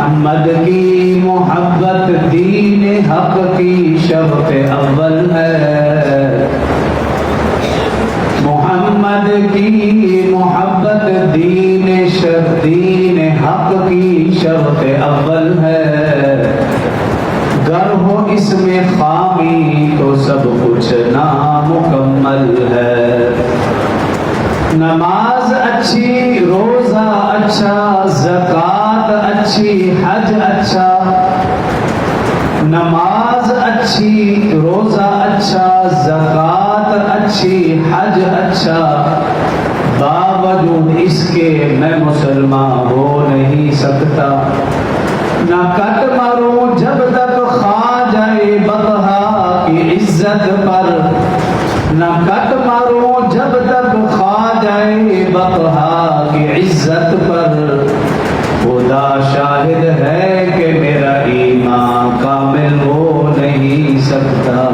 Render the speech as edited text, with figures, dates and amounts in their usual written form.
محمد کی محبت دین حق کی شرط اول ہے، محمد کی محبت دین حق کی شرط اول ہے، گر ہو اس میں خامی تو سب کچھ نامکمل ہے۔ نماز اچھی، روزہ اچھا، زکوٰۃ اچھی، حج اچھا، نماز اچھی، روزہ اچھا، زکوٰۃ اچھی، حج اچھا، باوجود اس کے میں مسلمان ہو نہیں سکتا۔ نہ کٹ مروں جب تک خواجہ بطحا کی عزت پر، نہ کٹ مروں جب تک خواجہ بطحا کی عزت پر، خدا شاہد ہے کہ میرا ایمان کامل ہو نہیں سکتا۔